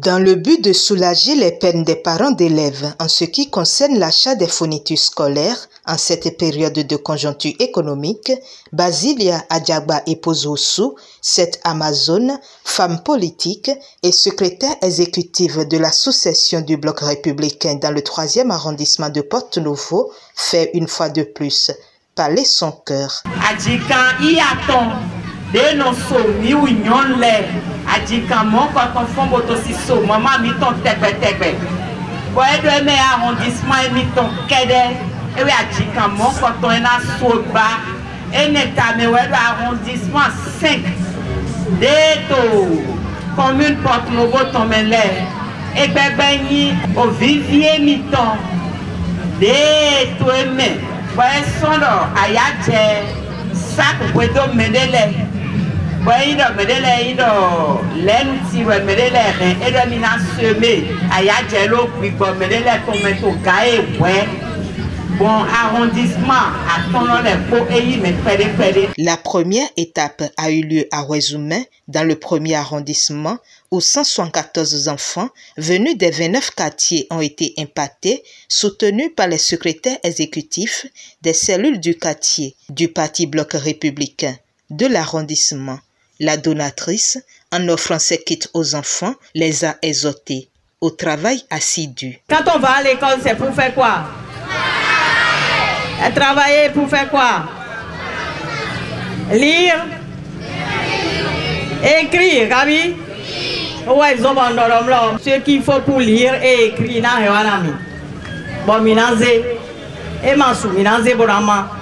Dans le but de soulager les peines des parents d'élèves en ce qui concerne l'achat des fournitures scolaires en cette période de conjoncture économique, Basilia Adjagba Epozosu, cette Amazone, femme politique et secrétaire exécutive de l'association du Bloc républicain dans le 3e arrondissement de Porto-Novo, fait une fois de plus parler son cœur. De nos somi ou nyon le adika mon quand on font botosi so maman mi ton tebe bo edo me arrondissement mi ton kede e we adika mon quand on na so ba eneta me we arrondissement 5 de to commune Porto-Novo ton menle e bebe ni o vivier mi ton de to me bo sono ayaje sak wedo menele. La première étape a eu lieu à Ouezoumen, dans le 1er arrondissement, où 174 enfants venus des 29 quartiers ont été impactés, soutenus par les secrétaires exécutifs des cellules du quartier du Parti Bloc républicain de l'arrondissement. La donatrice, en offrant ses kits aux enfants, les a exhortés au travail assidu. Quand on va à l'école, c'est pour faire quoi? Travailler pour faire quoi? Lire? Écrire, Gabi? Ouais, ils ont ce qu'il faut pour lire et écrire. Bon, minaze. Et mansou, minaze, bonama.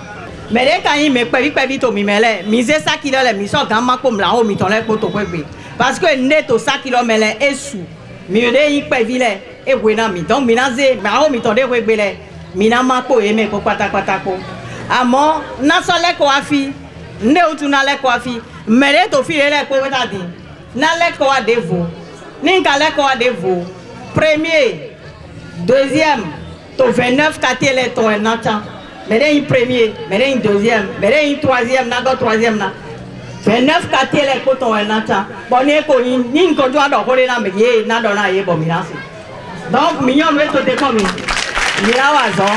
Mais les quand il me paye vite au mimele, mise ça qui le mission gamma comme la haut mitole poto kwebe. Parce que neto ça qui le mele est sous. Mieux il paye vile et buena mi. Donc minaze ma haut mitole kwebe minama ko eme ko pata ko. Amo na so le ko afi, ne utuna le ko afi, mere to fi le ko weta di. Na le ko adevo. Ninka le ko adevo. Premier, deuxième, to 29 katele to enata. Mais un premier, mais un deuxième, mais un troisième, n'a pas troisième là. 29 quartiers les cotons et nata. Bon, ni qu'on doit donc aller là, mais y n'a pas là y bon minance. Donc mignon nous est tout comme mina wazon,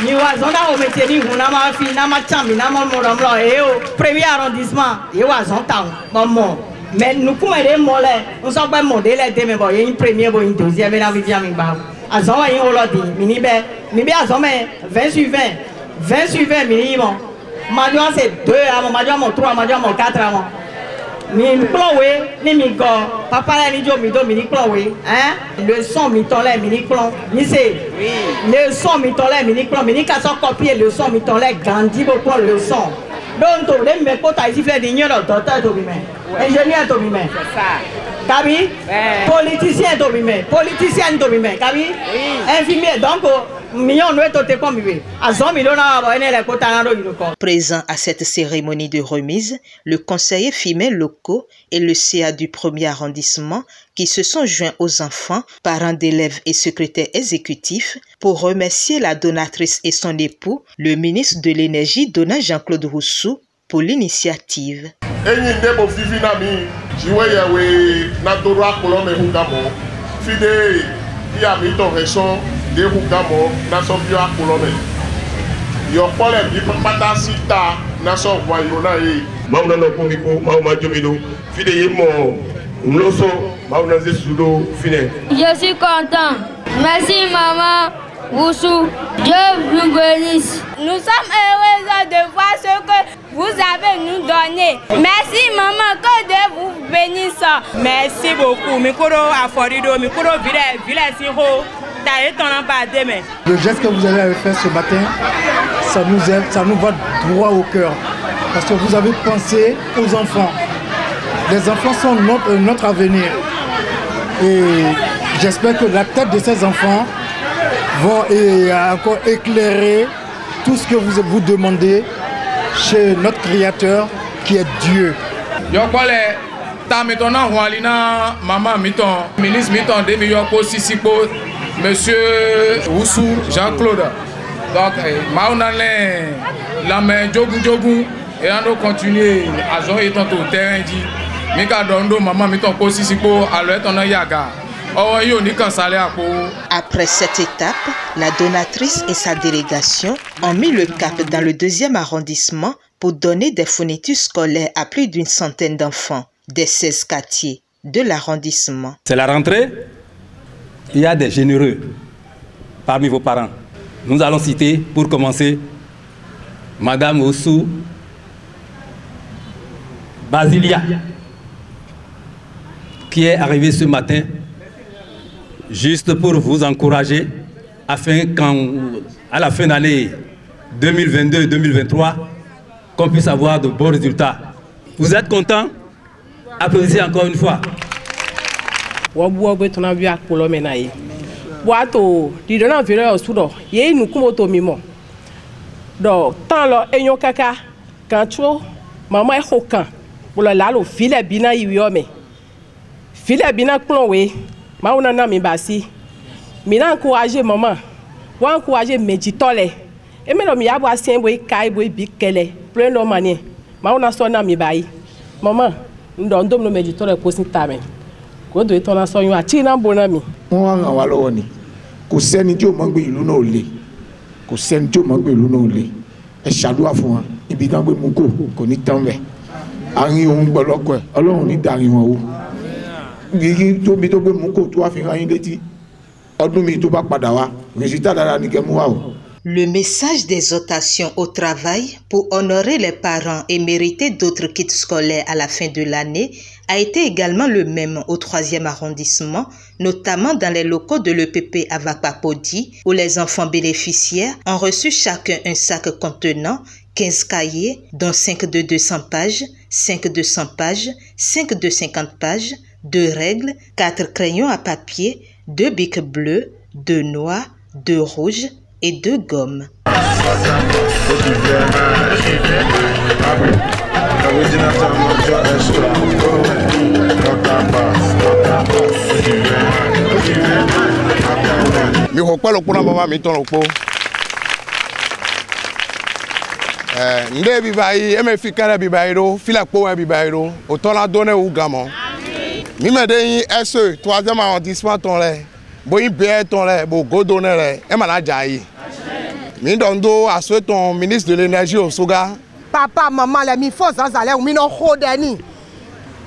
ni wazon là au métier ni on a ma fille, na ma chambre, na mon blanc et au premier arrondissement, y wazon town, bon. Mais nous comme les mollets, on s'en va modèle les mais bon, y a une première, bon une deuxième et la vision mi ba. Azoma yin olodi minibe azoma 20 sur 20 20 sur 20 minimum madwa c'est 2 à madwa 3 madwa 4 à mi plowe ni mi go papa la ni jo mi do mi ni plowe hein le son mi tole mi ni plon ni c'est oui le son mi tole mi ni plon mi ni ka so copier le son mi tole grandi beaucoup le son donc to le me ko ta ici fait digno docteur to bi men ingénieur to bi men c'est ça. Kabi, politicien domimé, politicien domimé, Kabi, infirmier, donc, million nous est comme lui. Présent à cette cérémonie de remise, le conseiller femelle locaux et le CA du 1er arrondissement qui se sont joints aux enfants, parents d'élèves et secrétaires exécutifs pour remercier la donatrice et son époux, le ministre de l'énergie Dona Jean-Claude Roussou, pour l'initiative. Je suis content. Merci maman Roussou. Dieu vous bénisse. Nous sommes heureux de voir ce que vous avez nous donné. Merci maman, que Dieu vous bénisse. Merci beaucoup. Mikoro Aforido, Mikoro Vilesiro. Le geste que vous avez fait ce matin, ça nous aide, ça nous va droit au cœur. Parce que vous avez pensé aux enfants. Les enfants sont notre avenir. Et j'espère que la tête de ces enfants vont encore éclairer tout ce que vous demandez chez notre Créateur qui est Dieu. Monsieur Roussou Jean-Claude. Donc, la main Djogou et on continue à jouer tant au terrain. Mika dondo maman mi ton ko sisi po alo ton yaga. Oh yo ni kan sale apo. Après cette étape, la donatrice et sa délégation ont mis le cap dans le 2e arrondissement pour donner des fournitures scolaires à plus d'une centaine d'enfants des 16 quartiers de l'arrondissement. C'est la rentrée. Il y a des généreux parmi vos parents. Nous allons citer, pour commencer, Madame Oussou Basilia, qui est arrivée ce matin juste pour vous encourager afin qu'à la fin d'année 2022-2023, qu'on puisse avoir de bons résultats. Vous êtes contents? Applaudissez encore une fois. Boato di dona vire osudo ye nu kumoto mimo do tan lo enyo kaka kan tro mama e hokan bolo lalo file bina yiwi ome file bina klon we ma una na mi basi mi na encourager mama wa encourager meji tole e me lo mi abo asien boy kai boy bikele plein no manie ma una so na mi bai mama ndo ndom no meji tole ko sin tamen ko do itona so yun ati na bona mi wọ́n ràn wá lọ́wọ́ ni kò sẹ́ni tí ó mọ̀ gbé ìlú náà lé kò sẹ́ni tí ó mọ̀ gbé ìlú náà lé ẹ ṣàdúrà fún wa ibi tán gbé mú kò ní tán bẹ̀ àárín òun gbọ́lọ́kọ̀ ẹ̀ ọlọ́run ní darí wọn o bí tóbi tó gbé mú kò tó wá fi hàn yín létí ọdún mi tó bá padà wá rèsítà dára ní kẹ́ mú wá o. Le message d'exhortation au travail pour honorer les parents et mériter d'autres kits scolaires à la fin de l'année a été également le même au 3e arrondissement, notamment dans les locaux de l'EPP à Vakpapodi, où les enfants bénéficiaires ont reçu chacun un sac contenant 15 cahiers, dont 5 de 200 pages, 5 de 100 pages, 5 de 50 pages, 2 règles, 4 crayons à papier, 2 bics bleus, 2 noirs, 2 rouges, et 2 gommes. Mi ko pelo pona baba mi ton lopo. Nde bi bayi e me fi kare bi bayi ro, fi la po bi bayi ro, o ton la donner ou gamon. Mi me de yin SE 3e arrondissement ton le. Bo yin be ton le, bo go donner le, e ma la jayi. Mi dondo a souhaité ton ministre de l'énergie au Soga. Papa, maman, les mi fos dans aller ou mi no hodeni.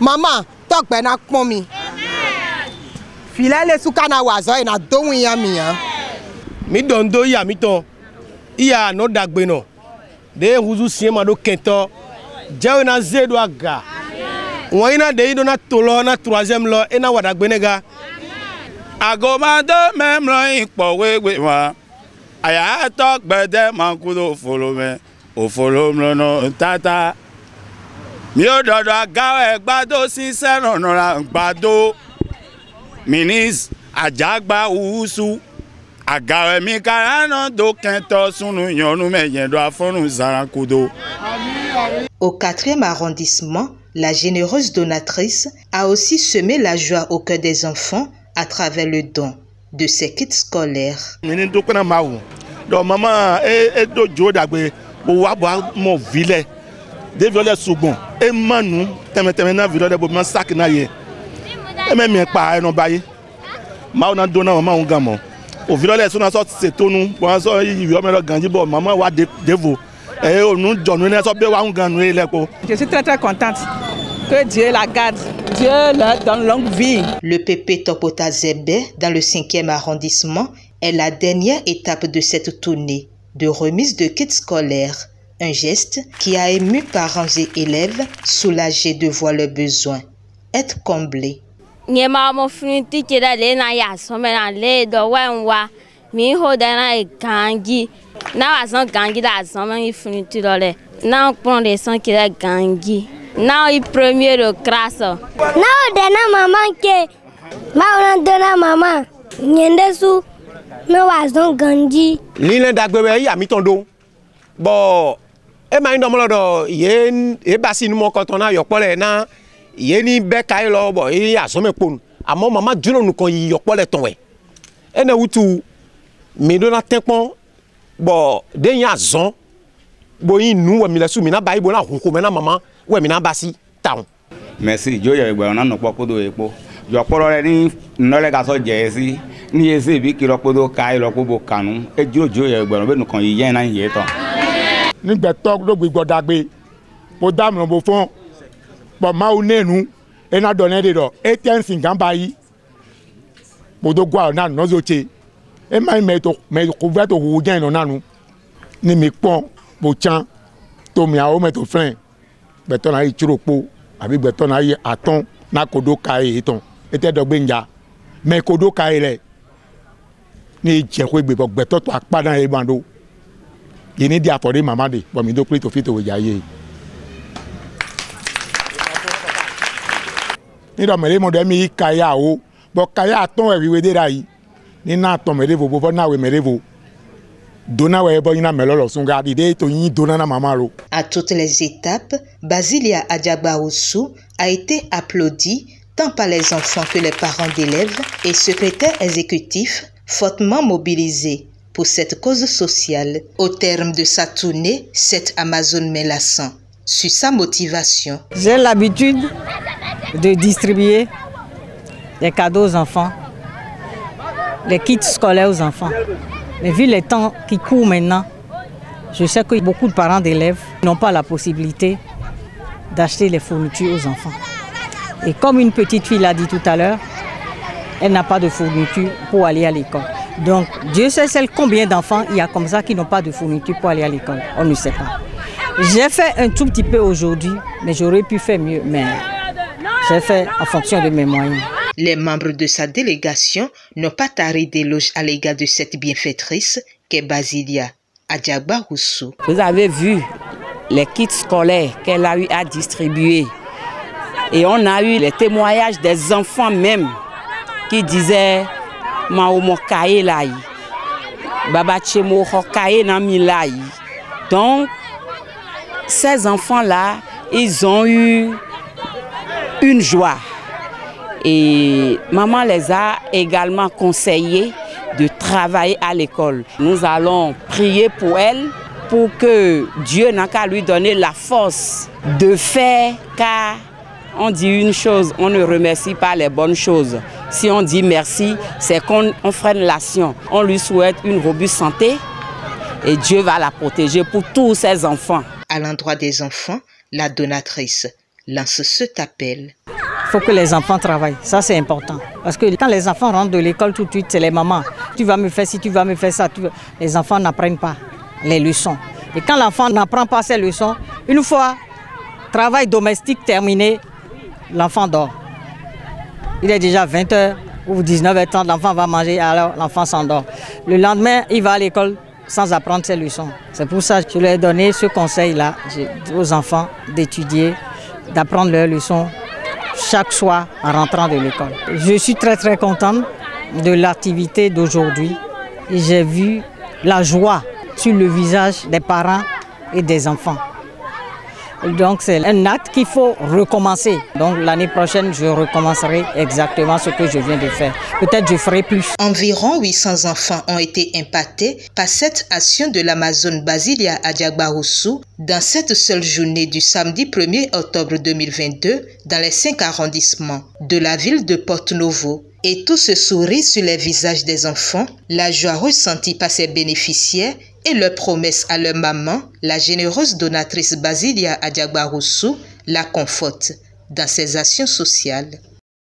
Maman, tok ben ak momi. File le sukana wazo e na do wi yami ya. Mi dondo ya mi ton. Iya no dagbe no. De huzu siema do kento. Jawe na zedo aga. Won ina de ido na tolo na 3e lo e na wadagbe nega. Agomado memlo ipo wewe wa. Aya talk bede mankudo follow me o follow me no tata mi o dodo agawe gbado sincere no ra gbado minis ajagba usu agawe mi karano do kento sunu yonu meyen do afonu zarankudo. Au 4e arrondissement, la généreuse donatrice a aussi semé la joie au cœur des enfants à travers le don de ces kits scolaires. Donc maman et do jo dagbe bo wa bo mo vile de violet sugbon e manu teme na violet bo ma sac na ye e me mi pa e no baye ma ona do na mama un gamo o violet so na so se tonu bo so yi o me lo ganji bo mama wa devo e o nu jonu na so be wa un ganu e lepo. Je suis très contente. Que Dieu la garde, Dieu leur donne longue vie. Le PP Topota Zembe, dans le 5e arrondissement, est la dernière étape de cette tournée de remise de kits scolaires. Un geste qui a ému parents et élèves soulagés de voir leurs besoins être comblés. Now il premier de classe. Now dena maman ke. Ma dena maman. Nyendesu. No wazon ganji. Lile dagbe ya mi tondo. Bo e ma ndo molodo ye e basi nu mo kotona yopole na ye ni be kai lo bo e asome ponu. Amo mama juno nu kon yopole tonwe. E na wutu mi do na tenpon bo de yan zon. Bo yin nu wa mi la su mi na bayi bo na hunko me na mama we mi na basi town. Merci. Je vais vous dire, on a pas de quoi. Je crois que nous les gars sont jazzy. Ni ese bi kilo podo kai lo pobo kanu. E jojo ye gbe no be nukan yen na yen ton. Ni gbe tok lo gbe gbodagbe. Mo dam no bo fon. Bo ma o nenu e na do ne de do. E ten singan bayi. Podo gwa na no zoche. E mai me to ko to hu gen no nanu. Ni mi pon bo chan to mi a o me to fren. Gbe to na yi churopo abi gbe to na yi aton na kodo kai ton. E te do gbe nja. Me kodo kai le. Ni jekwe gbe bok beto to akpada e bando yini dia for mama de bo mi do play to fit o jaye ni do mele mo de mi kaya o bo kaya ton e wiwe de rai ni na ton mele bo bo na we mele bo dona we bo ina melo lo sunga di de to yin dona na mama ro. À toutes les étapes, Basilia Adiagba Oussou a été applaudi tant par les enfants que les parents d'élèves et secrétaires exécutifs fortement mobilisé pour cette cause sociale. Au terme de sa tournée, cette Amazone met l'accent sur sa motivation. J'ai l'habitude de distribuer des cadeaux aux enfants, les kits scolaires aux enfants. Mais vu les temps qui courent maintenant, je sais que beaucoup de parents d'élèves n'ont pas la possibilité d'acheter les fournitures aux enfants. Et comme une petite fille l'a dit tout à l'heure, elle n'a pas de fourniture pour aller à l'école. Donc, Dieu sait combien d'enfants il y a comme ça qui n'ont pas de fourniture pour aller à l'école. On ne sait pas. J'ai fait un tout petit peu aujourd'hui, mais j'aurais pu faire mieux. Mais j'ai fait en fonction de mes moyens. Les membres de sa délégation n'ont pas taré d'éloges à l'égard de cette bienfaitrice qu'est Basilia Adiagba Oussou. Vous avez vu les kits scolaires qu'elle a eu à distribuer. Et on a eu les témoignages des enfants même qui disaient Maomo kaye lai, Baba Chemo kaye na mi lai. Donc, ces enfants-là, ils ont eu une joie. Et maman les a également conseillés de travailler à l'école. Nous allons prier pour elle, pour que Dieu n'a qu'à lui donner la force de faire, car on dit une chose, on ne remercie pas les bonnes choses. Si on dit merci, c'est qu'on freine l'action. On lui souhaite une robuste santé et Dieu va la protéger pour tous ses enfants. À l'endroit des enfants, la donatrice lance cet appel. Il faut que les enfants travaillent, ça c'est important. Parce que quand les enfants rentrent de l'école tout de suite, c'est les mamans. Tu vas me faire ci, tu vas me faire ça. Les enfants n'apprennent pas les leçons. Et quand l'enfant n'apprend pas ses leçons, une fois travail domestique terminé, l'enfant dort. Il est déjà 20h ou 19h30, l'enfant va manger, alors l'enfant s'endort. Le lendemain, il va à l'école sans apprendre ses leçons. C'est pour ça que je leur ai donné ce conseil-là aux enfants d'étudier, d'apprendre leurs leçons chaque soir en rentrant de l'école. Je suis très contente de l'activité d'aujourd'hui. J'ai vu la joie sur le visage des parents et des enfants. Donc c'est un acte qu'il faut recommencer. Donc l'année prochaine, je recommencerai exactement ce que je viens de faire. Peut-être je ferai plus. Environ 800 enfants ont été impactés par cette action de l'Amazone Basilia Adiagba Oussou dans cette seule journée du samedi 1er octobre 2022 dans les 5 arrondissements de la ville de Porto-Novo. Et tout ce sourire sur les visages des enfants, la joie ressentie par ses bénéficiaires et leur promesse à leur maman, la généreuse donatrice Basilia Adiagba Oussou, la conforte dans ses actions sociales.